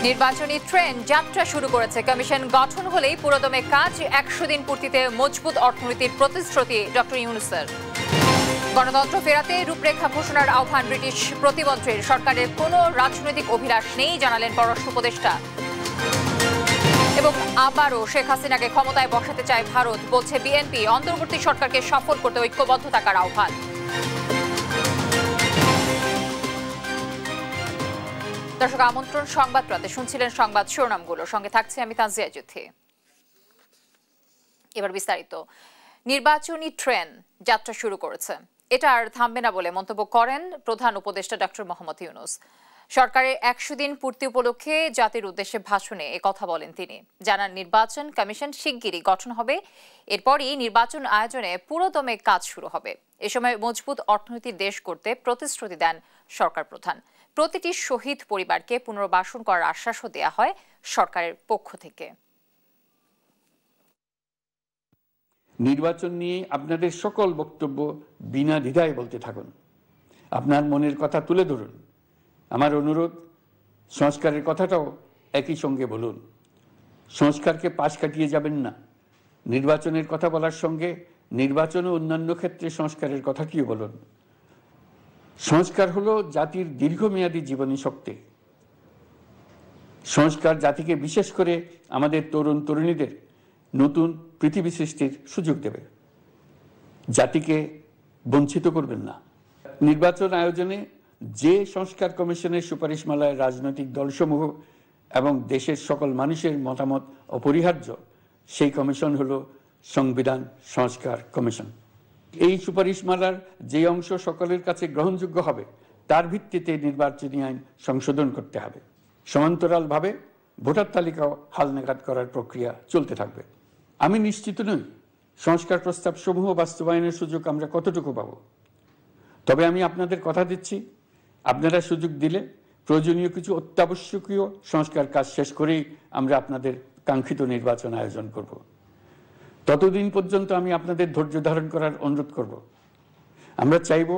নির্বাচনী ট্রেন যাত্রা শুরু করেছে। কমিশন গঠন হলেই পুরোদমে কাজ। 100 দিন পূর্তিতে মজবুত অর্থনীতির প্রতিশ্রুতি ডক্টর ইউনূসের। গণতন্ত্র ফেরাতে রূপরেখা ঘোষণার আহ্বান ব্রিটিশ প্রতিমন্ত্রীর। সরকারের কোনো রাজনৈতিক অভিলাষ নেই জানালেন পররাষ্ট্র উপদেষ্টা। এবং আবারও শেখ হাসিনাকে ক্ষমতায় বসাতে চায় ভারত, বলছে বিএনপি। অন্তর্বর্তী সরকারকে সফল করতে ঐক্যবদ্ধ থাকার আহ্বান। দর্শক, আমন্ত্রণ সংবাদ রাতে শুনছিলেন সংবাদ শিরোনামগুলো, সঙ্গে থাকছে আমি তানজিয়া জুথি। এবার বিস্তারিত। নির্বাচনী ট্রেন যাত্রা শুরু করেছে, এটা আর থামবে না বলে মন্তব্য করেন প্রধান উপদেষ্টা ডক্টর মোহাম্মদ ইউনূস। সরকারের 100 দিন পূর্তি উপলক্ষে জাতির উদ্দেশ্যে ভাষণে কথা বলেন তিনি। জানান নির্বাচন কমিশন শিগগিরই গঠন হবে, এরপরই নির্বাচন আয়োজনে পুরোদমে কাজ শুরু হবে। এ সময় মজবুত অর্থনৈতিক দেশ করতে প্রতিশ্রুতি দেন সরকার প্রধান। প্রতিটি শহীদ পরিবারকে পুনর্বাসন করার আশ্বাসও দেয়া হয় সরকারের পক্ষ থেকে। নির্বাচন নিয়ে আপনাদের সকল বক্তব্য বিনা দ্বিধায় বলতে থাকুন, আপনার মনের কথা তুলে ধরুন। আমার অনুরোধ, সংস্কারের কথাটাও একই সঙ্গে বলুন। সংস্কারকে পাশ কাটিয়ে যাবেন না। নির্বাচনের কথা বলার সঙ্গে নির্বাচন ও অন্যান্য ক্ষেত্রে সংস্কারের কথাটিও বলুন। সংস্কার হলো জাতির দীর্ঘমেয়াদী জীবনী শক্তি। সংস্কার জাতিকে, বিশেষ করে আমাদের তরুণ তরুণীদের, নতুন পৃথিবী সৃষ্টির সুযোগ দেবে। জাতিকে বঞ্চিত করবেন না। নির্বাচন আয়োজনে যে সংস্কার কমিশনের সুপারিশমালায় রাজনৈতিক দলসমূহ এবং দেশের সকল মানুষের মতামত অপরিহার্য, সেই কমিশন হলো সংবিধান সংস্কার কমিশন। এই সুপারিশমালার যে অংশ সকলের কাছে গ্রহণযোগ্য হবে তার ভিত্তিতে নির্বাচনী আইন সংশোধন করতে হবে। সমান্তরালভাবে ভোটার তালিকাও হালনাগাদ করার প্রক্রিয়া চলতে থাকবে। আমি নিশ্চিত নই সংস্কার প্রস্তাব সমূহ বাস্তবায়নের সুযোগ আমরা কতটুকু পাব, তবে আমি আপনাদের কথা দিচ্ছি, আপনারা সুযোগ দিলে প্রয়োজনীয় কিছু অত্যাবশ্যকীয় সংস্কার কাজ শেষ করেই আমরা আপনাদের কাঙ্ক্ষিত নির্বাচন আয়োজন করব। ততদিন পর্যন্ত আমি আপনাদের ধৈর্য ধারণ করার অনুরোধ করব। আমরা চাইব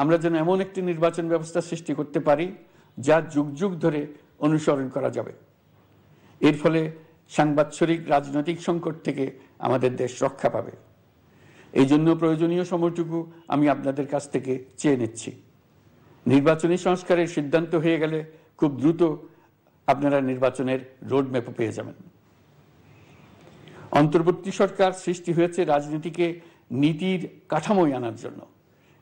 আমরা যেন এমন একটি নির্বাচন ব্যবস্থা সৃষ্টি করতে পারি যা যুগ যুগ ধরে অনুসরণ করা যাবে। এর ফলে সাংবৎসরিক রাজনৈতিক সংকট থেকে আমাদের দেশ রক্ষা পাবে। এই জন্য প্রয়োজনীয় সময়টুকু আমি আপনাদের কাছ থেকে চেয়ে নিচ্ছি। নির্বাচনী সংস্কারের সিদ্ধান্ত হয়ে গেলে খুব দ্রুত আপনারা নির্বাচনের রোডম্যাপও পেয়ে যাবেন। অন্তর্বর্তী সরকার সৃষ্টি হয়েছে রাজনীতিকে নীতির কাঠামোয় আনার জন্য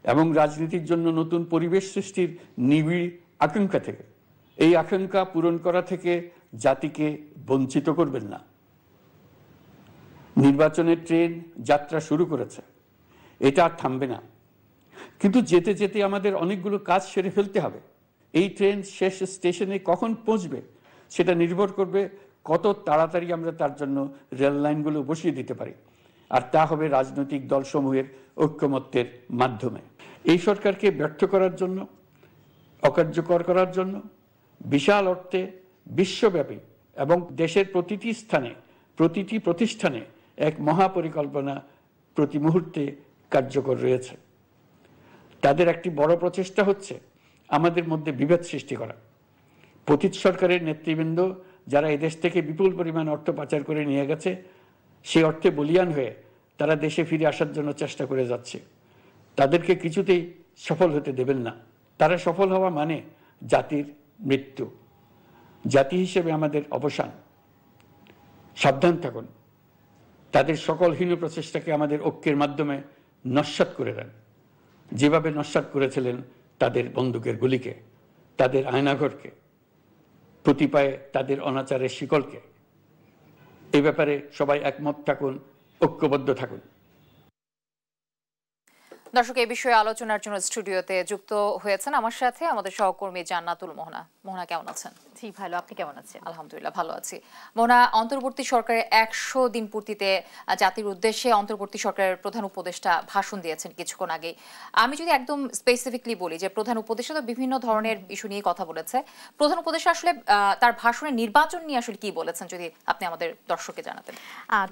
এবং রাজনীতির জন্য নতুন পরিবেশ সৃষ্টির নিবিড় আকাঙ্ক্ষা থেকে। এই আকাঙ্ক্ষা পূরণ করা থেকে জাতিকে বঞ্চিত করবেন না। নির্বাচনের ট্রেন যাত্রা শুরু করেছে, এটা আর থামবে না। কিন্তু যেতে যেতে আমাদের অনেকগুলো কাজ সেরে ফেলতে হবে। এই ট্রেন শেষ স্টেশনে কখন পৌঁছবে সেটা নির্ভর করবে কত তাড়াতাড়ি আমরা তার জন্য রেল লাইনগুলো বসিয়ে দিতে পারি, আর তা হবে রাজনৈতিক দলসমূহের ঐক্যমত্যের মাধ্যমে। এই সরকারকে ব্যর্থ করার জন্য, অকার্যকর করার জন্য বিশাল অর্থে বিশ্বব্যাপী এবং দেশের প্রতিটি স্থানে, প্রতিটি প্রতিষ্ঠানে এক মহাপরিকল্পনা প্রতি মুহূর্তে কার্যকর রয়েছে। তাদের একটি বড় প্রচেষ্টা হচ্ছে আমাদের মধ্যে বিভেদ সৃষ্টি করা। পতিত সরকারের নেতৃবৃন্দ যারা এদেশ থেকে বিপুল পরিমাণ অর্থ পাচার করে নিয়ে গেছে, সেই অর্থে বলিয়ান হয়ে তারা দেশে ফিরে আসার জন্য চেষ্টা করে যাচ্ছে। তাদেরকে কিছুতেই সফল হতে দেবেন না। তারা সফল হওয়া মানে জাতির মৃত্যু, জাতি হিসেবে আমাদের অবসান। সাবধান থাকুন। তাদের সকল হীন প্রচেষ্টাকে আমাদের ঐক্যের মাধ্যমে নস্যাৎ করে দেন, যেভাবে নস্যাৎ করেছিলেন তাদের বন্দুকের গুলিকে, তাদের আয়নাঘরকে, প্রতি পায়ে তাদের অনাচারের শিকলকে। এই ব্যাপারে সবাই একমত থাকুন, ঐক্যবদ্ধ থাকুন। দর্শক, এই বিষয়ে আলোচনার জন্য স্টুডিওতে যুক্ত হয়েছেন আমার সাথে আমাদের সহকর্মী জান্নাতুল মোহনা। মোহনা, কেমন আছেন? জি ভালো, আপনি কেমন আছেন? আলহামদুলিল্লাহ ভালো আছি। মোহনা, অন্তর্বর্তী সরকারের 100 দিন পূর্তিতে জাতির উদ্দেশ্যে অন্তর্বর্তী সরকারের প্রধান উপদেষ্টা ভাষণ দিয়েছেন কিছুক্ষণ আগে। আমি যদি একদম স্পেসিফিকলি বলি যে প্রধান উপদেষ্টা তো বিভিন্ন ধরনের ইস্যু নিয়ে কথা বলেছে। প্রধান উপদেষ্টা আসলে তার ভাষণে নির্বাচন নিয়ে আসলে কি বলেছেন যদি আপনি আমাদের দর্শককে জানাতেন।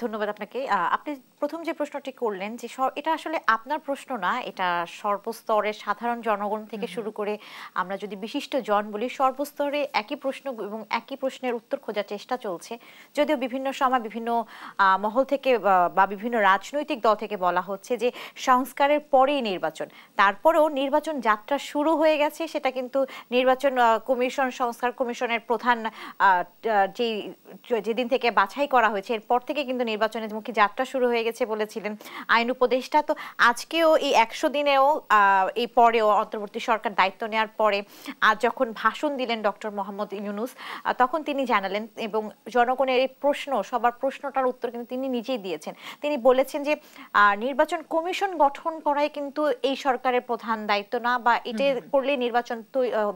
ধন্যবাদ আপনাকে। আপনি প্রথম যে প্রশ্নটি করলেন যে এটা আসলে আপনার প্রশ্ন না, এটা সর্বস্তরের সাধারণ জনগণ থেকে শুরু করে আমরা যদি বিশিষ্ট জন বলি, সর্বস্তরে একই প্রশ্ন এবং একই প্রশ্নের উত্তর খোঁজার চেষ্টা চলছে। যদিও বিভিন্ন সময় বিভিন্ন মহল থেকে বা বিভিন্ন রাজনৈতিক দল থেকে বলা হচ্ছে যে সংস্কারের পরেই নির্বাচন, তারপরেও নির্বাচন যাত্রা শুরু হয়ে গেছে। সেটা কিন্তু নির্বাচন কমিশন, সংস্কার কমিশনের প্রধান যেদিন থেকে বাছাই করা হয়েছে এরপর থেকে কিন্তু নির্বাচনের মুখী যাত্রা শুরু হয়ে গেছে বলেছিলেন আইন উপদেষ্টা। তো আজকেও এই 100 দিনেও এই পরেও অন্তর্বর্তী সরকার দায়িত্ব নেওয়ার পরে আজ যখন ভাষণ দিলেন ডক্টর মোহাম্মদ ইউনূস, তখন তিনি জানালেন এবং জনগণের এই প্রশ্ন, সবার প্রশ্নটার উত্তর কিন্তু তিনি নিজেই দিয়েছেন। তিনি বলেছেন যে নির্বাচন কমিশন গঠন করাই কিন্তু এই সরকারের প্রধান দায়িত্ব না, বা এটা করলে নির্বাচন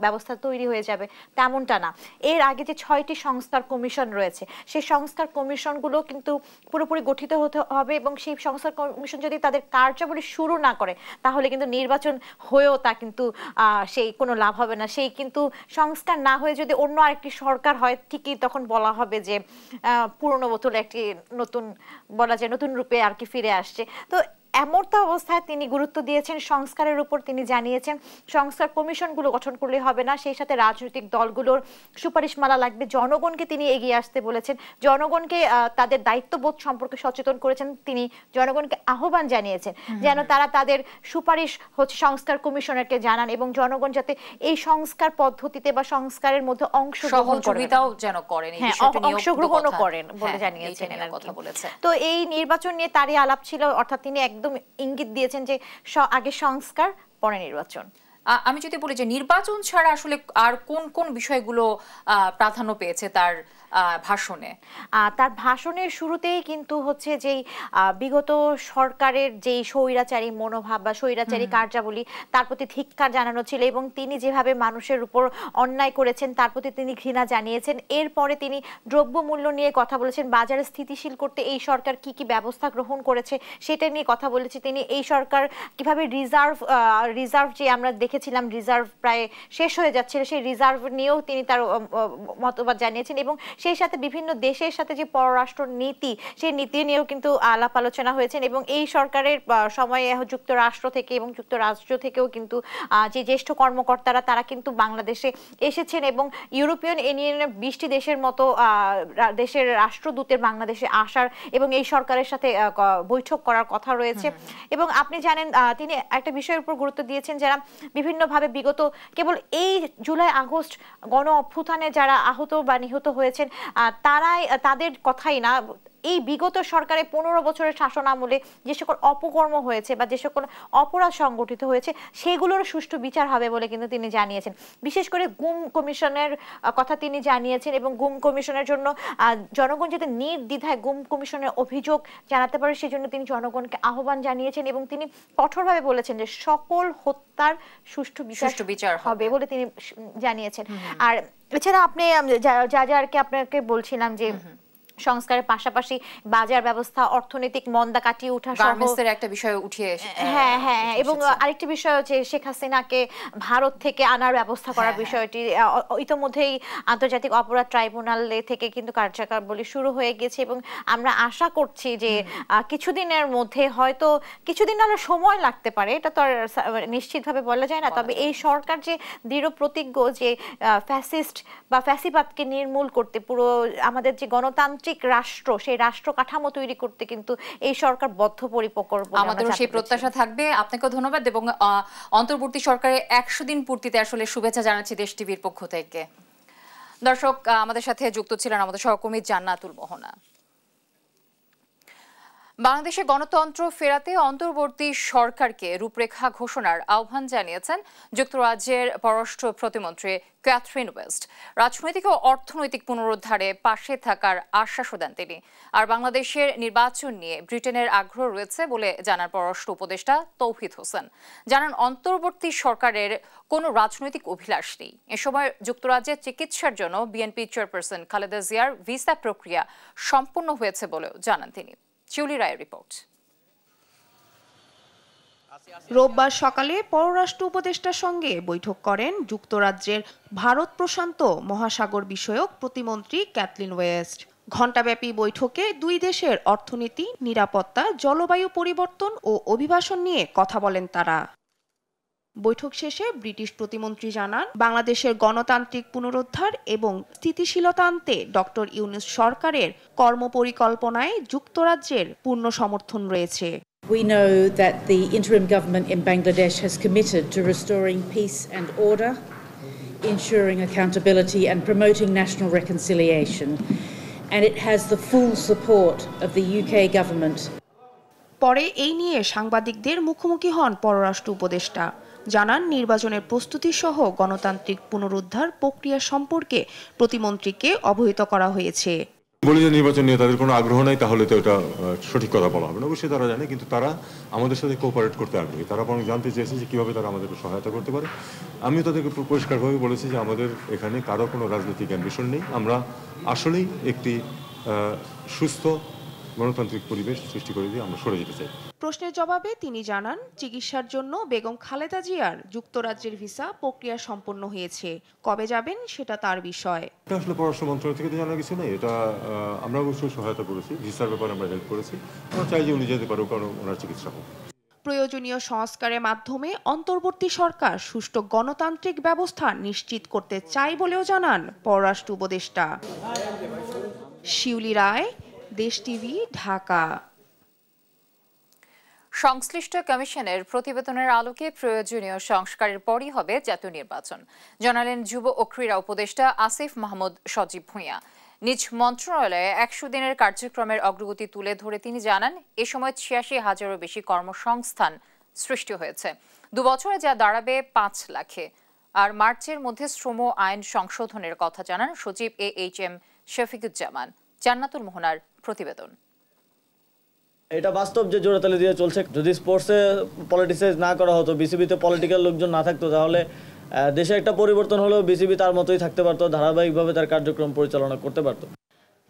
ব্যবস্থা তৈরি হয়ে যাবে তেমনটা না। এর আগে যে 6টি সংস্কার কমিশন রয়েছে সেই সংস্কার কমিশনগুলো কিন্তু পুরোপুরি গঠিত হতে হবে, এবং সেই সংস্কার কমিশন যদি তাদের কার্যাবলী শুরু না করে তাহলে কিন্তু নির্বাচন হয়েও তা কিন্তু সেই কোনো লাভ হবে না। সেই কিন্তু সংস্কার না হয়ে যদি অন্য আরেকটি সরকার হয়, ঠিকই তখন বলা হবে যে পুরনো বোতলে একটি নতুন, বলা যায় নতুন রূপে আর কি ফিরে আসছে। তো এমতো অবস্থায় তিনি গুরুত্ব দিয়েছেন সংস্কারের উপর। তিনি জানিয়েছেন সংস্কার কমিশনগুলো গঠন করলে হবে না, সেই সাথে রাজনৈতিক দলগুলোর সুপারিশমালা লাগবে। জনগণকে তিনি এগিয়ে আসতে বলেছেন, জনগণকে তাদের দায়িত্ববোধ সম্পর্কে সচেতন করেছেন। তিনি জনগণকে আহ্বান জানিয়েছেন যেন তারা তাদের সুপারিশ সংস্কার কমিশনারকে জানান, এবং জনগণ যাতে এই সংস্কার পদ্ধতিতে বা সংস্কারের মধ্যে অংশগ্রহণ করেন, অংশগ্রহণও করেন বলে জানিয়েছেন। তো এই নির্বাচন নিয়ে তারই আলাপ ছিল, অর্থাৎ তিনি একদম ইঙ্গিত দিয়েছেন যে আগে সংস্কার পরে নির্বাচন। আমি যদি বলি যে নির্বাচন ছাড়া আসলে আর কোন কোন বিষয়গুলো প্রাধান্য পেয়েছে তার ভাষণে? তার ভাষণের শুরুতেই কিন্তু হচ্ছে যেই বিগত সরকারের যেই স্বৈরাচারী মনোভাব বা স্বৈরাচারী কার্যাবলী তার প্রতি ধিক্কার জানানো ছিল, এবং তিনি যেভাবে মানুষের উপর অন্যায় করেছেন তার প্রতি তিনি ঘৃণা জানিয়েছেন। এরপরে তিনি দ্রব্যমূল্য নিয়ে কথা বলেছেন, বাজারে স্থিতিশীল করতে এই সরকার কি কি ব্যবস্থা গ্রহণ করেছে সেটা নিয়ে কথা বলেছে তিনি। এই সরকার কিভাবে রিজার্ভ যে আমরা দেখেছিলাম রিজার্ভ প্রায় শেষ হয়ে যাচ্ছিল, সেই রিজার্ভ নিয়েও তিনি তার মতবাদ জানিয়েছেন, এবং সেই সাথে বিভিন্ন দেশের সাথে যে পররাষ্ট্র নীতি সেই নীতি নিয়েও কিন্তু আলাপ আলোচনা হয়েছেন। এবং এই সরকারের সময়ে যুক্তরাষ্ট্র থেকে এবং যুক্তরাজ্য থেকেও কিন্তু যে জ্যেষ্ঠ কর্মকর্তারা তারা কিন্তু বাংলাদেশে এসেছেন, এবং ইউরোপিয়ান ইউনিয়নের 20টি দেশের মতো দেশের রাষ্ট্রদূতের বাংলাদেশে আসার এবং এই সরকারের সাথে বৈঠক করার কথা রয়েছে। এবং আপনি জানেন তিনি একটা বিষয়ের উপর গুরুত্ব দিয়েছেন, যারা বিভিন্নভাবে বিগত কেবল এই জুলাই আগস্ট গণ অভ্যুত্থানে যারা আহত বা নিহত হয়েছেন তারাই, তাদের কথাই না, এই বিগত সরকারের 15 বছরের শাসন আমলে যে সকল অপকর্ম হয়েছে বা যে সকল অপরাধ সংগঠিত হয়েছে সেগুলোর সুষ্ঠু বিচার হবে বলে কিন্তু তিনি জানিয়েছেন। বিশেষ করে গুম কমিশনের কথা তিনি জানিয়েছেন, এবং গুম কমিশনের জন্য জনগণ যাতে নির্দ্বিধায় গুম কমিশনের অভিযোগ জানাতে পারে সেজন্য তিনি জনগণকে আহ্বান জানিয়েছেন, এবং তিনি কঠোরভাবে বলেছেন যে সকল হত্যার সুষ্ঠু বিচার হবে বলে তিনি জানিয়েছেন। আর এছাড়া আপনি যা আর কি আপনাকে বলছিলাম যে সংস্কারের পাশাপাশি বাজার ব্যবস্থা, অর্থনৈতিক মন্দা কাটিয়ে ওঠা সহ একটা বিষয় উঠিয়ে এবং আরেকটি বিষয় হচ্ছে শেখ হাসিনাকে ভারত থেকে আনার ব্যবস্থা করার বিষয়টি ইতোমধ্যেই আন্তর্জাতিক অপরাধ ট্রাইব্যুনাল থেকে কিন্তু কার্যকরী শুরু হয়ে গেছে, এবং আমরা আশা করছি যে কিছুদিনের মধ্যে, হয়তো কিছুদিন আরো সময় লাগতে পারে, এটা তো আর নিশ্চিতভাবে বলা যায় না, তবে এই সরকার যে দৃঢ় প্রতিজ্ঞ যে ফ্যাসিস্ট বা ফ্যাসিবাদকে নির্মূল করতে, পুরো আমাদের যে গণতান্ত্রিক রাষ্ট্র সেই রাষ্ট্র কাঠামো তৈরি করতে কিন্তু এই সরকার বদ্ধপরিকর। আমাদেরও সেই প্রত্যাশা থাকবে। আপনাকেও ধন্যবাদ, এবং অন্তর্বর্তী সরকারের 100 দিন পূর্তিতে আসলে শুভেচ্ছা জানাচ্ছি দেশ টিভির পক্ষ থেকে। দর্শক, আমাদের সাথে যুক্ত ছিলেন আমাদের সহকর্মী জান্নাতুল মোহনা। বাংলাদেশে গণতন্ত্র ফেরাতে অন্তর্বর্তী সরকারকে রূপরেখা ঘোষণার আহ্বান জানিয়েছেন যুক্তরাজ্যের পররাষ্ট্র প্রতিমন্ত্রী ক্যাথরিন ওয়েস্ট। রাজনৈতিক ও অর্থনৈতিক পুনরুদ্ধারে পাশে থাকার আশ্বাসও দেন তিনি। আর বাংলাদেশের নির্বাচন নিয়ে ব্রিটেনের আগ্রহ রয়েছে বলে জানান পররাষ্ট্র উপদেষ্টা তৌহিদ হোসেন। জানান অন্তর্বর্তী সরকারের কোনো রাজনৈতিক অভিলাষ নেই। এ সময় যুক্তরাজ্যে চিকিৎসার জন্য বিএনপি চেয়ারপারসন খালেদা জিয়ার ভিসা প্রক্রিয়া সম্পন্ন হয়েছে বলেও জানান তিনি। জুলি রায়ের রিপোর্ট। রোববার সকালে পররাষ্ট্র উপদেষ্টার সঙ্গে বৈঠক করেন যুক্তরাজ্যের ভারত প্রশান্ত মহাসাগর বিষয়ক প্রতিমন্ত্রী ক্যাথরিন ওয়েস্ট। ঘণ্টাব্যাপী বৈঠকে দুই দেশের অর্থনীতি, নিরাপত্তা, জলবায়ু পরিবর্তন ও অভিবাসন নিয়ে কথা বলেন তারা। বৈঠক শেষে ব্রিটিশ প্রতিমন্ত্রী জানান, বাংলাদেশের গণতান্ত্রিক পুনরুদ্ধার এবং স্থিতিশীলতা আনতে ডক্টর ইউনূস সরকারের কর্মপরিকল্পনায় যুক্তরাজ্যের পূর্ণ সমর্থন রয়েছে। We know that the interim government in Bangladesh has committed to restoring peace and order, ensuring accountability and promoting national reconciliation, and it has the full support of the UK government. পরে এই নিয়ে সাংবাদিকদের মুখোমুখি হন পররাষ্ট্র উপদেষ্টা। জানান, নির্বাচনের প্রস্তুতি সহ গণতান্ত্রিক পুনরুদ্ধার প্রক্রিয়া সম্পর্কে প্রতিমন্ত্রীকে অবহিত করা হয়েছে। বলি যে নির্বাচন নিয়ে তাদের কোনো আগ্রহ নাই, তাহলে তো এটা সঠিক কথা বলা হবে না। অবশ্যই তারা জানে, কিন্তু তারা আমাদের সাথে কোঅপারেট করতে আগ্রহী। তারা বরং জানতে চেয়েছে যে কীভাবে তারা আমাদেরকে সহায়তা করতে পারে। আমিও তাদেরকে পরিষ্কারভাবে বলেছি যে আমাদের এখানে কারো কোনো রাজনৈতিক অ্যাম্বিশন নেই। আমরা আসলেই একটি সুস্থ গণতান্ত্রিক পরিবেশ সৃষ্টি করে দিয়ে আমরা সরে যেতে চাই। প্রশ্নের জবাবে তিনি জানান, চিকিৎসার জন্য বেগম খালেদা জিয়ার যুক্তরাজ্যের ভিসা প্রক্রিয়া সম্পন্ন হয়েছে। কবে যাবেন সেটা তার বিষয়। এটা আসলে পররাষ্ট্র মন্ত্রণালয় থেকে তো জানার কিছু নেই। এটা আমরা অবশ্যই সহায়তা করেছি, ভিসার ব্যাপারে আমরা হেল্প করেছি। আমরা চাই যে উনি যেতে পারুক, কারণ ওনার চিকিৎসা হোক। প্রয়োজনীয় সংস্কারের মাধ্যমে অন্তর্বর্তী সরকার সুষ্ঠু গণতান্ত্রিক ব্যবস্থা নিশ্চিত করতে চায় বলেও জানান পররাষ্ট্র উপদেষ্টা। শিউলি রায়, দেশ টিভি, ঢাকা। সংশ্লিষ্ট কমিশনের প্রতিবেদনের আলোকে প্রয়োজনীয় সংস্কারের পরই হবে জাতীয় নির্বাচন, জানালেন যুব ও ক্রীড়া উপদেষ্টা আসিফ মাহমুদ সজীব ভূঁইয়া। নিজ মন্ত্রণালয়ে 100 দিনের কার্যক্রমের অগ্রগতি তুলে ধরে তিনি জানান, এ সময় 86,000-এরও বেশি কর্মসংস্থান সৃষ্টি হয়েছে। 2 বছরে যা দাঁড়াবে 5 লাখে। আর মার্চের মধ্যে শ্রম আইন সংশোধনের কথা জানান সচিব AHM শফিকুজ্জামান। জান্নাতুল মোহনার প্রতিবেদন। এটা বাস্তব যে জোড়াতালি দিয়ে চলছে। যদি স্পোর্টসে পলিটিসাইজ না করা হতো, বিসিবিতে পলিটিক্যাল লোকজন না থাকতো, তাহলে দেশে একটা পরিবর্তন হলেও বিসিবি তার মতোই থাকতে পারতো, ধারাবাহিকভাবে তার কার্যক্রম পরিচালনা করতে পারতো।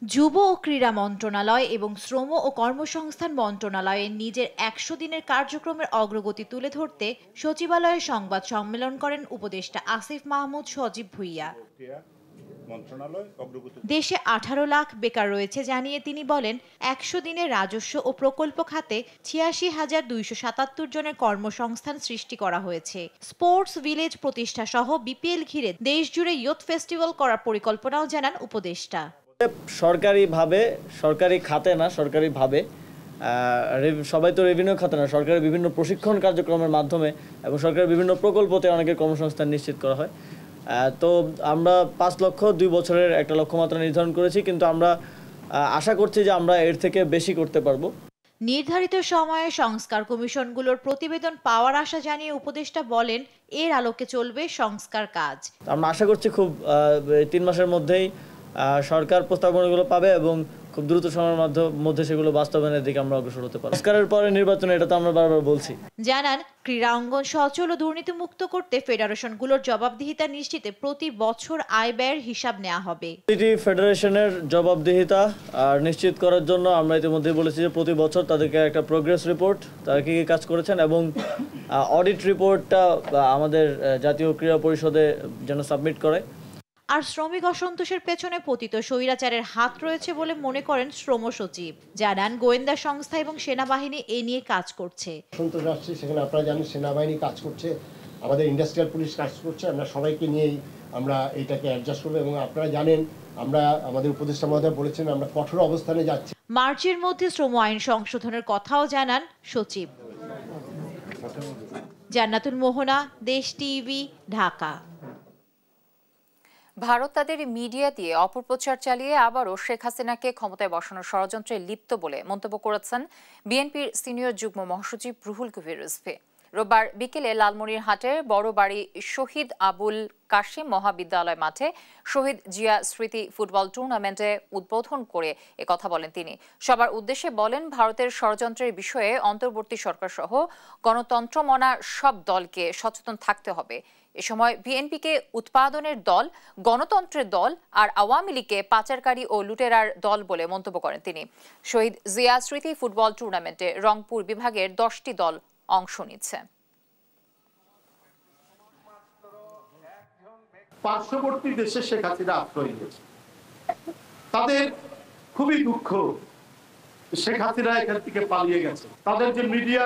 যুব ও ক্রীড়া মন্ত্রণালয় এবং শ্রম ও কর্মসংস্থান মন্ত্রণালয়ে নিজের 100 দিনের কার্যক্রমের অগ্রগতি তুলে ধরতে সচিবালয়ে সংবাদ সম্মেলন করেন উপদেষ্টা আসিফ মাহমুদ সজীব ভূঁইয়া। দেশে 18 লাখ বেকার রয়েছে জানিয়ে তিনি বলেন, 100 দিনে রাজস্ব ও প্রকল্প খাতে 86,277 জনের কর্মসংস্থান সৃষ্টি করা হয়েছে। স্পোর্টস ভিলেজ প্রতিষ্ঠা সহ বিপিএল ঘিরে দেশ জুড়ে ইয়ুথ ফেস্টিভ্যাল করার পরিকল্পনাও জানান উপদেষ্টা। সরকারিভাবে, সরকারি খাতে না, সরকারিভাবে সবাই তো রেভিনিউ খাতে না, সরকারের বিভিন্ন প্রশিক্ষণ কার্যক্রমের মাধ্যমে এবং সরকারের বিভিন্ন প্রকল্পতে অনেকের কর্মসংস্থান নিশ্চিত করা হয়। তো আমরা 5 লক্ষ 2 বছরের একটা লক্ষ্যমাত্রা নির্ধারণ করেছি, কিন্তু আমরা আশা করছি যে আমরা এর থেকে বেশি করতে পারবো। নির্ধারিত সময়ে সংস্কার কমিশনগুলোর প্রতিবেদন পাওয়ার আশা জানিয়ে উপদেষ্টা বলেন, এর আলোকে চলবে সংস্কার কাজ। আমরা আশা করছি খুব 3 মাসের মধ্যেই সরকার প্রস্তাবনাগুলো পাবে এবং খুব দ্রুত সময়ের মধ্যে সেগুলো বাস্তবায়নের দিকে আমরা অগ্রসর হতে পারব। সংস্কারের পরে নির্বাচন, এটা তো আমরা বারবার বলছি। জানান, ক্রীড়া অঙ্গন সচল ও দুর্নীতিমুক্ত করতে ফেডারেশনগুলোর জবাবদিহিতা নিশ্চিতে প্রতি বছর আয় ব্যয়ের হিসাব নেওয়া হবে। প্রতিটি ফেডারেশনের জবাবদিহিতা নিশ্চিত করার জন্য আমরা ইতিমধ্যেই বলেছি যে প্রতি বছর তাদেরকে একটা প্রোগ্রেস রিপোর্ট, তারা কী কী কাজ করেছেন এবং অডিট রিপোর্টটা আমাদের জাতীয় ক্রীড়া পরিষদে যেন সাবমিট করে। আর শ্রমিক অসন্তোষের পেছনে পতিত স্বৈরাচারের হাত রয়েছে বলে মনে করেন শ্রম সচিব। জানান, গোয়েন্দা সংস্থা এবং সেনাবাহিনী এ নিয়ে কাজ করছে। সন্তোষ আসছে, সেখানে আপনারা জানেন সেনাবাহিনী কাজ করছে, আমাদের ইন্ডাস্ট্রিয়াল পুলিশ কাজ করছে। আমরা সবাইকে নিয়েই আমরা এটাকে অ্যাডজাস্ট করবো এবং আপনারা জানেন আমরা আমাদের উপদেষ্টা মহোদয় বলেছেন আমরা কঠোর অবস্থানে যাচ্ছি। মার্চের মধ্যে শ্রম আইন সংশোধনের কথাও জানান সচিব। জান্নাতুল মোহনা, দেশ টিভি, ঢাকা। ভারত তাদের মিডিয়া দিয়ে অপপ্রচার চালিয়ে আবারও শেখ হাসিনাকে ক্ষমতায় বসানোর ষড়যন্ত্রে লিপ্ত বলে মন্তব্য করেছেন বিএনপির সিনিয়র যুগ্ম মহাসচিব রুহুল কবির রিজভী। রোববার বিকেলে লালমনিরহাটের বড় বাড়ি শহীদ আবুল কাশেম মহাবিদ্যালয় মাঠে শহীদ জিয়া স্মৃতি ফুটবল টুর্নামেন্টে উদ্বোধন করে একথা বলেন তিনি। সবার উদ্দেশ্যে বলেন, ভারতের ষড়যন্ত্রের বিষয়ে অন্তর্বর্তী সরকার সহ গণতন্ত্রমনা সব দলকে সচেতন থাকতে হবে। এ সময় বিএনপিকে উৎপাদনের দল, গণতন্ত্রের দল আর আওয়ামী লীগকে পাচারকারী ও লুটেরার দল বলে মন্তব্য করেন তিনি। শহীদ জিয়া স্মৃতি ফুটবল টুর্নামেন্টে রংপুর বিভাগের 10টি দল অংশ নিচ্ছে। পার্শ্ববর্তী দেশে শেখ হাসিনা আশ্রয় নিয়েছে, তাদের খুবই দুঃখ, শেখ হাসিনা এখান থেকে পালিয়ে গেছে। তাদের যে মিডিয়া,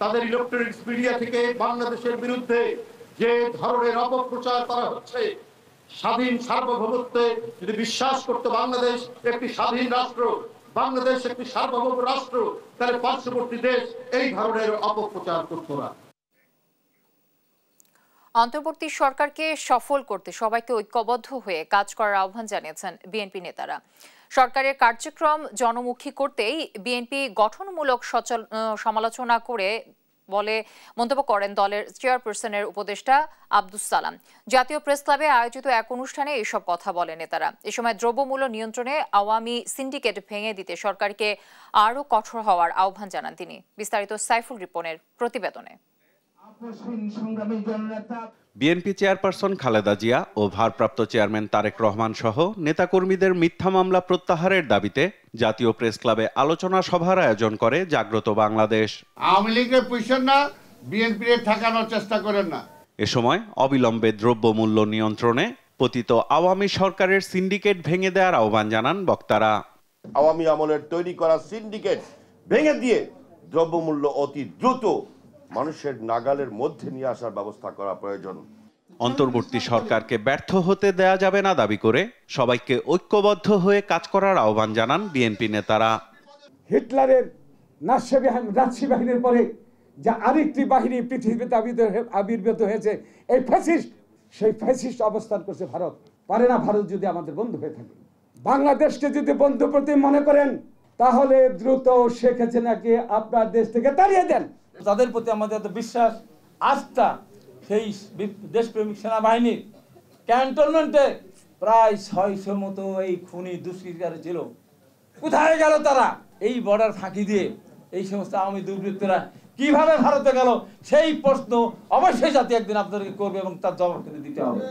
তাদের ইলেকট্রনিক্স মিডিয়া থেকে বাংলাদেশের বিরুদ্ধে যে ধরনের অপপ্রচার করা হচ্ছে, স্বাধীন সার্বভৌমত্বে যদি বিশ্বাস করতে বাংলাদেশ একটি স্বাধীন রাষ্ট্র, বাংলাদেশ একটি সার্বভৌম রাষ্ট্র, তাহলে পার্শ্ববর্তী দেশ এই ধরনের অপপ্রচার করত না। অন্তর্বর্তী সরকারকে সফল করতে সবাইকে ঐক্যবদ্ধ হয়ে কাজ করার আহ্বান জানিয়েছেন বিএনপি নেতারা। সরকারের কার্যক্রম জনমুখী করতেই বিএনপি গঠনমূলক সমালোচনা করে বলে মন্তব্য করেন দলের চেয়ারপারসনের উপদেষ্টা আব্দুস সালাম। জাতীয় প্রেস ক্লাবে আয়োজিত এক অনুষ্ঠানে এসব কথা বলে নেতারা। এ সময় দ্রব্যমূল্য নিয়ন্ত্রণে আওয়ামী সিন্ডিকেট ভেঙে দিতে সরকারকে আরও কঠোর হওয়ার আহ্বান জানান তিনি। বিস্তারিত সাইফুল রিপনের প্রতিবেদনে। বিএনপি চেয়ারপারসন খালেদা জিয়া ও ভারপ্রাপ্ত চেয়ারম্যান তারেক রহমান সহ নেতাকর্মীদের মিথ্যা মামলা প্রত্যাহারের দাবিতে জাতীয় প্রেস ক্লাবে আলোচনা সভার আয়োজন করে জাগ্রত বাংলাদেশ। আওয়ামী লীগের পয়সা না, বিএনপির ঠেকানোর চেষ্টা করেন না। এ সময় অবিলম্বে দ্রব্যমূল্য নিয়ন্ত্রণে পতিত আওয়ামী সরকারের সিন্ডিকেট ভেঙে দেওয়ার আহ্বান জানান বক্তারা। আওয়ামী আমলের তৈরি করা সিন্ডিকেট ভেঙে দিয়ে দ্রব্যমূল্য অতি দ্রুত মানুষের নাগালের মধ্যে নিয়ে আসার ব্যবস্থা করা প্রয়োজন। অন্তর্বর্তী সরকারকে ব্যর্থ হতে দেয়া যাবে না দাবি করে সবাইকে ঐক্যবদ্ধ হয়ে কাজ করার আহ্বান জানান বিএনপি নেতারা। হিটলারের নাৎসি বাহিনীর পরে যে আরেকটি বাহিনী পৃথিবীতে আবির্ভূত হয়েছে, এই ফ্যাসিস্ট, সেই ফ্যাসিস্ট অবস্থান করছে ভারত। পারে না ভারত যদি আমাদের বন্ধু হয়ে থাকে। বাংলাদেশকে যদি বন্ধু প্রতি মনে করেন তাহলে দ্রুত শেখ হাসিনাকে আপনার দেশ থেকে তাড়িয়ে দেন। তাদের প্রতি আমাদের এত বিশ্বাস, আস্থা, সেই দেশপ্রেমিক সেনাবাহিনীর ক্যান্টনমেন্টে প্রায় 600 মতো এই খুনি দুষ্কৃতিকারী ছিল। কোথায় গেল তারা? এই বর্ডার ফাঁকি দিয়ে এই সমস্ত আওয়ামী দুর্বৃত্তরা কিভাবে ভারতে গেল, সেই প্রশ্ন অবশ্যই জাতি একদিন আপনাদেরকে করবে এবং তার জবাব কিন্তু দিতে হবে।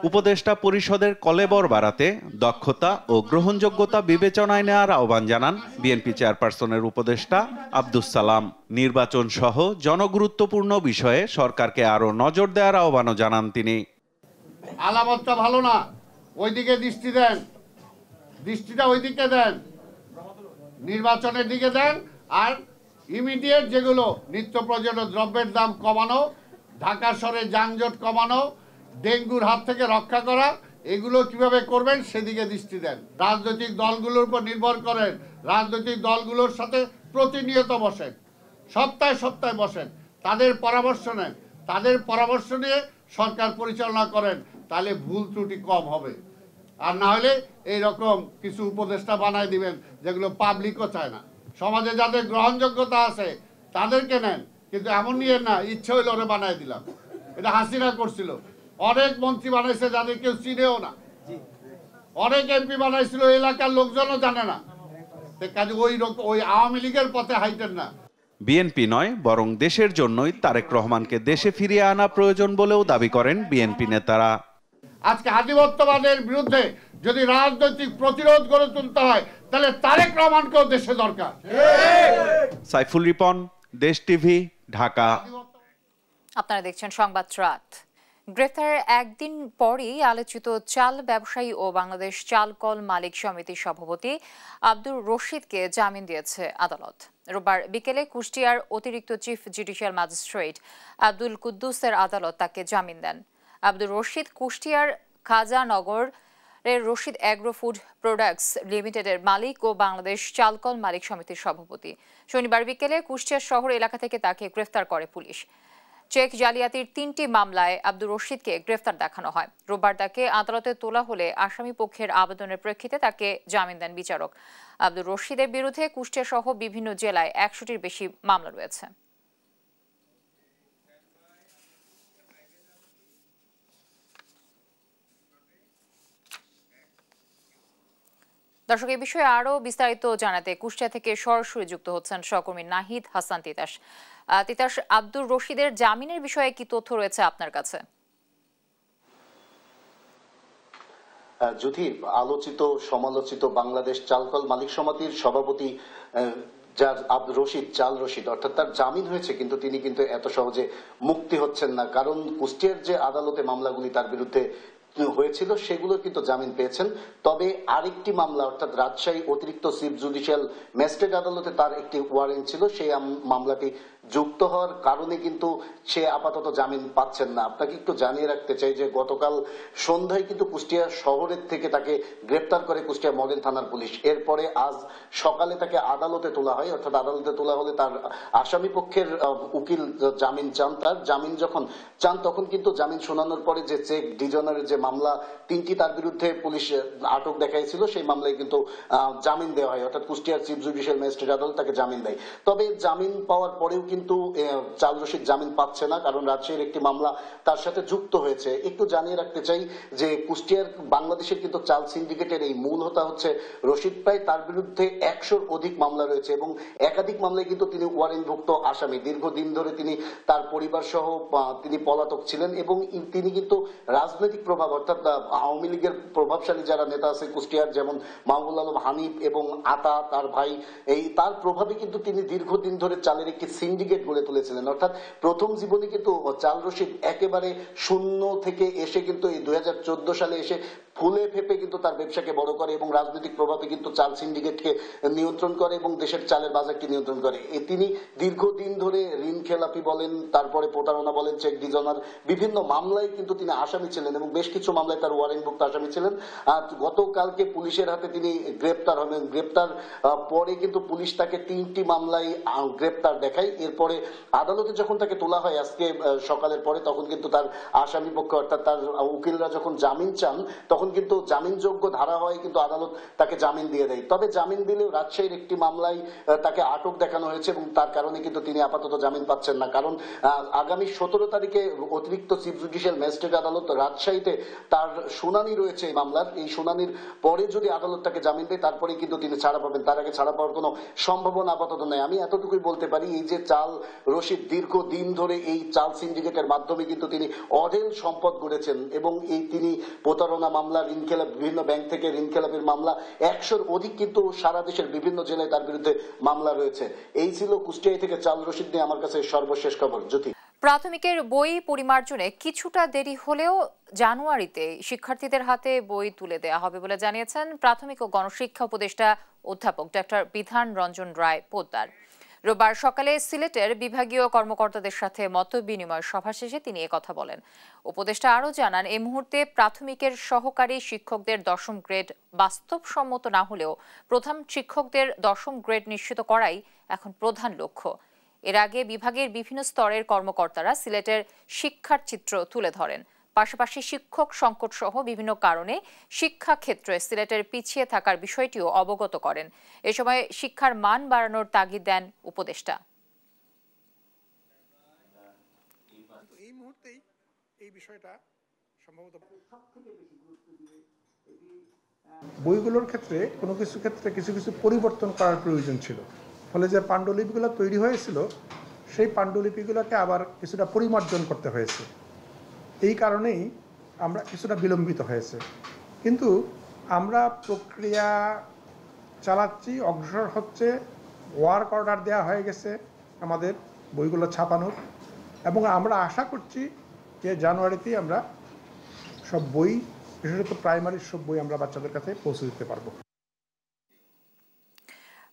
উপদেষ্টা পরিষদের কলেবর বাড়াতে দক্ষতা ও গ্রহণযোগ্যতা বিবেচনায় নেওয়ার আহ্বান জানান বিএনপি চেয়ারপারসনের উপদেষ্টা আব্দুস সালাম। নির্বাচন সহ জনগুরুত্বপূর্ণ বিষয়ে সরকারকে আরো নজর দেওয়ার আহ্বানও জানান তিনি। আলামতটা ভালো না, ওইদিকে দৃষ্টি দেন, দৃষ্টিটা ওইদিকে দেন, নির্বাচনের দিকে দেন। আর ইমিডিয়েট যেগুলো নিত্য প্রয়োজনীয় দ্রব্যের দাম কমানো, ঢাকা শহরে যানজট কমানো, ডেঙ্গুর হাত থেকে রক্ষা করা, এগুলো কিভাবে করবেন সেদিকে দৃষ্টি দেন। রাজনৈতিক দলগুলোর উপর নির্ভর করেন, রাজনৈতিক দলগুলোর সাথে প্রতিনিয়ত বসেন, সপ্তাহে সপ্তাহে বসেন, তাদের পরামর্শ নেন, তাদের পরামর্শ নিয়ে সরকার পরিচালনা করেন, তাহলে ভুল ত্রুটি কম হবে। আর না হলে এইরকম কিছু উপদেষ্টা বানায় দিবেন যেগুলো পাবলিকও চায় না। সমাজে যাদের গ্রহণযোগ্যতা আছে তাদেরকে নেন, কিন্তু এমন নিয়ে না ইচ্ছে হইলে ওরা বানায় দিলাম। এটা হাসিনা করছিল, অনেক মন্ত্রী বানাইছে যাদের কেউ চিনেও না, অনেক এমপি বানাইছিল এলাকার লোকজনও জানে না। কাজে ওই আওয়ামী লীগের পথে হাইটেন না। বিএনপি নয় বরং দেশের জন্যই তারেক রহমানকে দেশে ফিরিয়ে আনা প্রয়োজন বলেও দাবি করেন বিএনপি নেতারা। আজকে আধিপত্যবাদের বিরুদ্ধে যদি রাজনৈতিক প্রতিরোধ গড়ে তুলতে হয় তাহলে তারেক রহমানকেও দেশে দরকার। সাইফুল রিপন, দেশ টিভি, ঢাকা। আপনারা দেখছেন সংবাদ রাত। গ্রেফতারের একদিন পরই আলোচিত চাল ব্যবসায়ী ও বাংলাদেশ চাল কল মালিক সমিতির সভাপতি আব্দুর রশিদকে জামিন দিয়েছে আদালত। রোববার বিকেলে কুষ্টিয়ার অতিরিক্ত চিফ জুডিশিয়াল ম্যাজিস্ট্রেট আব্দুল কুদ্দুসের আদালত তাকে জামিন দেন। আব্দুর রশিদ কুষ্টিয়ার Khajanagar Rashid agro food products লিমিটেডের মালিক ও বাংলাদেশ চালকল মালিক সমিতির সভাপতি। শনিবার বিকেলে কুষ্টিয়া শহর এলাকা থেকে তাকে গ্রেফতার করে পুলিশ। চেক জালিয়াতির 3টি মামলায় আব্দুর রশিদকে গ্রেফতার দেখানো হয়। রোববার তাকে আদালতে তোলা হলে আসামি পক্ষের আবেদনের প্রেক্ষিতে তাকে জামিন দেন বিচারক। আব্দুর রশিদের বিরুদ্ধে কুষ্টিয়া সহ বিভিন্ন জেলায় 100টির বেশি মামলা রয়েছে। দর্শক, এই বিষয়ে আরো বিস্তারিত জানাতে কুষ্টিয়া থেকে সরাসরি যুক্ত হচ্ছেন সহকর্মী নাহিদ হাসান তিতাস। তিতাস, আব্দুর রশিদের জামিনের বিষয়ে কি তথ্য রয়েছে আপনার কাছে? যদি আলোচিত সমালোচিত বাংলাদেশ চালকল মালিক সমিতির সভাপতি যার আব্দুর রশিদ চাল রশিদ অর্থাৎ তার জামিন হয়েছে, কিন্তু তিনি কিন্তু এত সহজে মুক্তি হচ্ছেন না। কারণ কুষ্টিয়ার যে আদালতে মামলাগুলি তার বিরুদ্ধে হয়েছিল সেগুলো কিন্তু জামিন পেয়েছেন। তবে আরেকটি মামলা অর্থাৎ রাজশাহী অতিরিক্ত চিফ জুডিশিয়াল ম্যাজিস্ট্রেট আদালতে তার একটি ওয়ারেন্ট ছিল, সেই মামলাটি যুক্ত হওয়ার কারণে কিন্তু সে আপাতত জামিন পাচ্ছেন না। আপনাকে একটু জানিয়ে রাখতে চাই যে গতকাল সন্ধ্যায় কিন্তু কুষ্টিয়া শহরের থেকে তাকে গ্রেপ্তার করে কুষ্টিয়া মডেল থানার পুলিশ। এরপরে আজ সকালে তাকে আদালতে তোলা হয়, অর্থাৎ আদালতে তোলা হলে তার আসামি পক্ষের উকিল জামিন চান। তার জামিন যখন চান তখন কিন্তু জামিন শোনানোর পরে যে চেক ডিজনারের যে মামলা 3টি তার বিরুদ্ধে পুলিশ আটক দেখাইছিল, সেই মামলায় কিন্তু জামিন দেওয়া হয়, অর্থাৎ কুষ্টিয়ার চিফ জুডিশিয়াল ম্যাজিস্ট্রেট আদালত তাকে জামিন দেয়। তবে জামিন পাওয়ার পরেও কিন্তু চাল রশিদ জামিন পাচ্ছে না, কারণ রাজশাহীর একটি মামলা তার সাথে যুক্ত হয়েছে। একটু জানিয়ে রাখতে চাই যে কুষ্টিয়ার বাংলাদেশের কিন্তু চাল সিন্ডিকেটের এই মূল হোতা হচ্ছে রশিদ। প্রায় তার বিরুদ্ধে 100-র অধিক মামলা রয়েছে এবং একাধিক মামলায় কিন্তু তিনি ওয়ারেন্টভুক্ত আসামি। দীর্ঘদিন ধরে তিনি তার পরিবার সহ তিনি পলাতক ছিলেন এবং তিনি কিন্তু রাজনৈতিক প্রভাব অর্থাৎ আওয়ামী লীগের প্রভাবশালী যারা নেতা আছে কুষ্টিয়ার, যেমন মাহবুল আলম হানিফ এবং আতা তার ভাই, এই তার প্রভাবে কিন্তু তিনি দীর্ঘদিন ধরে চালের একটি সিন্ডিকেট গড়ে তুলেছিলেন। অর্থাৎ প্রথম জীবনে কিন্তু চাল রশিদ একেবারে শূন্য থেকে এসে কিন্তু এই 2014 সালে এসে ফুলে ফেপে কিন্তু তার ব্যবসাকে বড় করে এবং রাজনৈতিক প্রভাবে কিন্তু চাল সিন্ডিকেটকে নিয়ন্ত্রণ করে এবং দেশের চালের বাজারকে নিয়ন্ত্রণ করে। তিনি দীর্ঘদিন ধরে ঋণ খেলাপি বলেন, তারপরে প্রতারণা বলেন, চেক ডিজনার বিভিন্ন মামলায় কিন্তু তিনি আসামি ছিলেন এবং বেশ কিছু মামলায় তার ওয়ারেন্টভুক্ত আসামি ছিলেন। আর গতকালকে পুলিশের হাতে তিনি গ্রেপ্তার হবেন। গ্রেপ্তার পরে কিন্তু পুলিশ তাকে 3টি মামলায় গ্রেপ্তার দেখায়। এরপরে আদালতে যখন তাকে তোলা হয় আজকে সকালের পরে, তখন কিন্তু তার আসামি পক্ষ অর্থাৎ তার উকিলরা যখন জামিন চান তখন কিন্তু জামিনযোগ্য ধারা হয়, কিন্তু আদালত তাকে জামিন দিয়ে দেয়। তবে জামিন দিলেও রাজশাহীর একটি মামলায় তাকে আটক দেখানো হয়েছে এবং তার কারণে কিন্তু তিনি আপাতত জামিন পাচ্ছেন না, কারণ আগামী 17 তারিখে অতিরিক্ত চিফ জুডিশিয়াল ম্যাজিস্ট্রেট আদালত রাজশাহীতে তার শুনানি রয়েছে এই মামলার। এই শুনানির পরে যদি আদালত তাকে জামিন দেয় তারপরে কিন্তু তিনি ছাড়া পাবেন, তার আগে ছাড়া পাওয়ার কোনো সম্ভাবনা আপাতত নেই। আমি এতটুকুই বলতে পারি, এই যে চাল রশিদ দীর্ঘদিন ধরে এই চাল সিন্ডিকেটের মাধ্যমে কিন্তু তিনি অঢেল সম্পদ গড়েছেন এবং এই তিনি প্রতারণা মামলা, ঋণ খেলাপ, বিভিন্ন ব্যাংক থেকে ঋণ খেলাপের মামলা 100-র অধিক কিন্তু সারা দেশের বিভিন্ন জেলায় তার বিরুদ্ধে মামলা রয়েছে। এই ছিল কুষ্টিয়া থেকে চাল রশিদ নিয়ে আমার কাছে সর্বশেষ খবর। জ্যোতি, প্রাথমিকের বই পরিমার্জনে কিছুটা দেরি হলেও জানুয়ারিতে শিক্ষার্থীদের হাতে বই তুলে দেওয়া হবে বলে জানিয়েছেন প্রাথমিক ও গণশিক্ষা উপদেষ্টা অধ্যাপক ডক্টর বিধান রঞ্জন রায় পোদ্দার। রোববার সকালে সিলেটের বিভাগীয় কর্মকর্তাদের সাথে মতবিনিময় সভা শেষে তিনি একথা বলেন। উপদেষ্টা আরও জানান, এই মুহূর্তে প্রাথমিকের সহকারী শিক্ষকদের 10ম গ্রেড বাস্তবসম্মত না হলেও প্রধান শিক্ষকদের 10ম গ্রেড নিশ্চিত করাই এখন প্রধান লক্ষ্য। এর আগে বিভাগের বিভিন্ন স্তরের কর্মকর্তারা সিলেটের শিক্ষার চিত্র তুলে ধরেন। পাশাপাশি শিক্ষক সংকট সহ বিভিন্ন কারণে শিক্ষা ক্ষেত্রে সিলেটের পিছিয়ে থাকার বিষয়টিও অবগত করেন। এ সময় শিক্ষার মান বাড়ানোর তাগিদ দেন উপদেষ্টা। এই মুহূর্তেই এই বিষয়টা সম্ভবত বইগুলোর ক্ষেত্রে কোনো কিছু ক্ষেত্রে কিছু কিছু পরিবর্তন করার প্রয়োজন ছিল, ফলে যে পাণ্ডুলিপিগুলো তৈরি হয়েছিল সেই পাণ্ডুলিপিগুলোকে আবার কিছুটা পরিমার্জন করতে হয়েছে। এই কারণেই আমরা কিছুটা বিলম্বিত হয়েছে, কিন্তু আমরা প্রক্রিয়া চালাচ্ছি, অগ্রসর হচ্ছে। ওয়ার্ক অর্ডার দেওয়া হয়ে গেছে আমাদের বইগুলো ছাপানোর, এবং আমরা আশা করছি যে জানুয়ারিতেই আমরা সব বই, বিশেষত প্রাইমারির সব বই আমরা বাচ্চাদের কাছে পৌঁছে দিতে পারবো।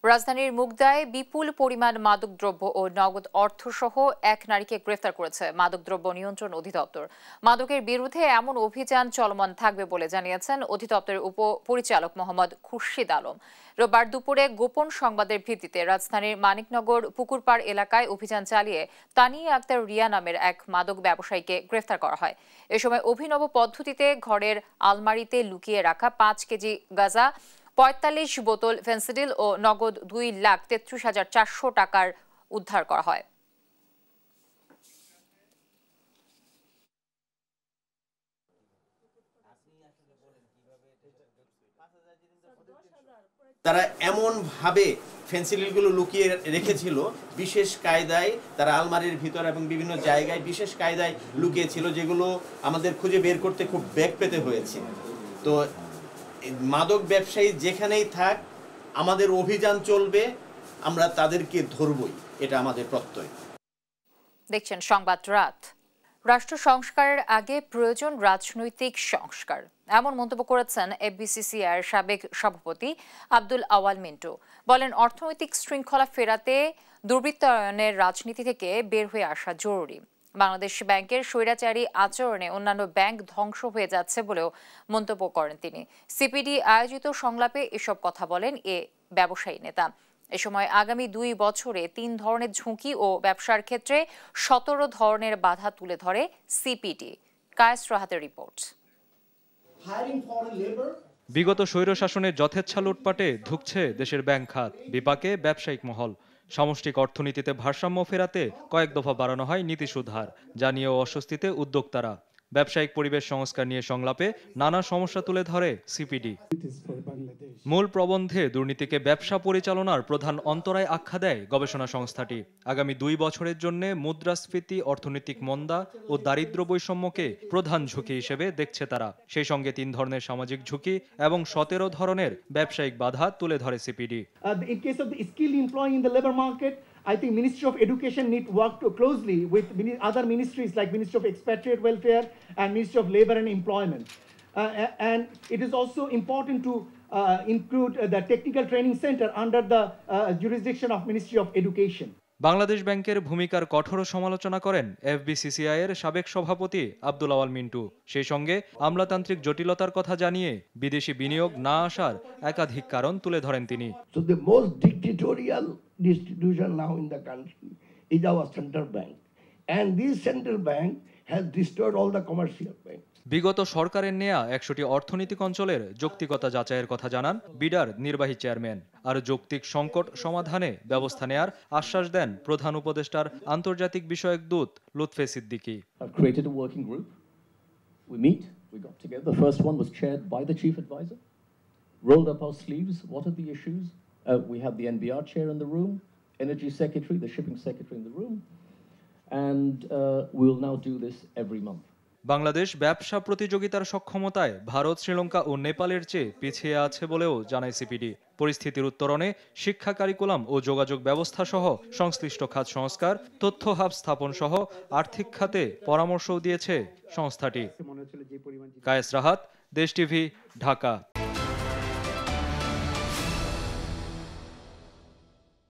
রাজধানীর মুগদায় বিপুল পরিমাণ মাদকদ্রব্য ও নগদ অর্থসহ এক নারীকে গ্রেফতার করেছে মাদকদ্রব্য নিয়ন্ত্রণ অধিদপ্তর। মাদকের বিরুদ্ধে এমন অভিযান চলমান থাকবে বলে জানিয়েছেন অধিদপ্তরের উপপরিচালক মোহাম্মদ খুরশিদ আলম। রোববার দুপুরে গোপন সংবাদের ভিত্তিতে রাজধানীর মানিকনগর পুকুরপাড় এলাকায় অভিযান চালিয়ে তানিয়া আক্তার রিয়া নামের এক মাদক ব্যবসায়ীকে গ্রেফতার করা হয়। এ সময় অভিনব পদ্ধতিতে ঘরের আলমারিতে লুকিয়ে রাখা 5 কেজি গাঁজা, 45 বোতল ফেন্সিডিল ও নগদ 2,33,400 টাকার উদ্ধার করা হয়। তারা এমনভাবে ফেন্সিডিলগুলো লুকিয়ে রেখেছিল, বিশেষ কায়দায় তারা আলমারির ভিতর এবং বিভিন্ন জায়গায় বিশেষ কায়দায় লুকিয়েছিল, যেগুলো আমাদের খুঁজে বের করতে খুব বেগ পেতে হয়েছে। তো মাদক ব্যবসায়ী যেখানেই থাক আমাদের অভিযান চলবে, আমরা তাদেরকে ধরবই, এটা আমাদের প্রত্যয়। দেখছেন সংবাদ রাত। রাষ্ট্র সংস্কারের আগে প্রয়োজন রাজনৈতিক সংস্কার, এমন মন্তব্য করেছেন এফবিসিসিআইর সাবেক সভাপতি আব্দুল আওয়াল মিন্টু। বলেন, অর্থনৈতিক শৃঙ্খলা ফেরাতে দুর্বৃত্তায়নের রাজনীতি থেকে বের হয়ে আসা জরুরি। বাংলাদেশ ব্যাংকের স্বৈরাচারী আচরণে অন্যান্য ব্যাংক ধ্বংস হয়ে যাচ্ছে বলেও মন্তব্য করেন তিনি। সিপিডি আয়োজিত সংলাপে এসব কথা বলেন এ ব্যবসায়ী নেতা। এ সময় আগামী 2 বছরে 3 ধরনের ঝুঁকি ও ব্যবসার ক্ষেত্রে 17 ধরনের বাধা তুলে ধরে সিপিডি। কায়েস রাহাতের রিপোর্ট। বিগত স্বৈরশাসনের যথেচ্ছা লুটপাটে ধুঁকছে দেশের ব্যাংক খাত, বিপাকে ব্যবসায়িক মহল। সামষ্টিক অর্থনীতিতে ভারসাম্য ফেরাতে কয়েক দফা বাড়ানো হয় নীতি সুদ হার, যা নিয়েও অস্বস্তিতে উদ্যোক্তারা। ব্যবসায়িক পরিবেশ সংস্কার নিয়ে সংলাপে নানা সমস্যা তুলে ধরে সিপিডি। মূল প্রবন্ধে দুর্নীতিকে ব্যবসা পরিচালনার প্রধান অন্তরায় আখ্যা দেয় গবেষণা সংস্থাটি। আগামী 2 বছরের জন্য মুদ্রাস্ফীতি, অর্থনৈতিক মন্দা ও দারিদ্র্য বৈষম্যকে প্রধান ঝুঁকি হিসেবে দেখছে তারা। সেই সঙ্গে 3 ধরনের সামাজিক ঝুঁকি এবং 17 ধরনের ব্যবসায়িক বাধা তুলে ধরে CPD. In case of the skilled employee in the labor market, I think Ministry of Education need to work closely with other ministries like Ministry of Expatriate Welfare and Ministry of Labour and Employment. And it is also important to include the Technical Training Center under the jurisdiction of Ministry of Education. Bangladesh ব্যাংকের ভূমিকার কঠোর সমালোচনা করেন FBCCI এর সাবেক সভাপতি আব্দুল আওয়াল মিন্টু। সেই সঙ্গে আমলাতান্ত্রিক জটিলতার কথা জানিয়ে বিদেশি বিনিয়োগ না আসার একাধিক কারণ তুলে ধরেন তিনি। So the most dictatorial institution now in the country is our central bank, and this central bank has destroyed all the commercial banks. বিগত সরকারের নেয়া 100টি অর্থনৈতিক অঞ্চলের যৌক্তিকতা যাচাইয়ের কথা জানান বিডার নির্বাহী চেয়ারম্যান। আর যৌক্তিক সংকট সমাধানে ব্যবস্থা নেয়ার আশ্বাস দেন প্রধান উপদেষ্টার আন্তর্জাতিক বিষয়ক দূত Lutfe Siddiqui. Created a working group. We got together. The first one was chaired by the chief advisor. Rolled up our sleeves. What are the issues? We had the NBR chair in the room, energy secretary, the shipping secretary in the room, and we'll now do this every month. Bangladesh ব্যবসা প্রতিযোগিতার সক্ষমতায় ভারত, শ্রীলঙ্কা ও নেপালের চেয়ে পিছিয়ে আছে বলেও জানায় CPD. পরিস্থিতির উত্তরণে শিক্ষা কারিকুলাম ও যোগাযোগ ব্যবস্থা সহ সংশ্লিষ্ট খাত সংস্কার, তথ্য হাব স্থাপন সহ আর্থিক খাতে পরামর্শও দিয়েছে সংস্থাটি। কায়েস রাহাত, দেশ টিভি, ঢাকা।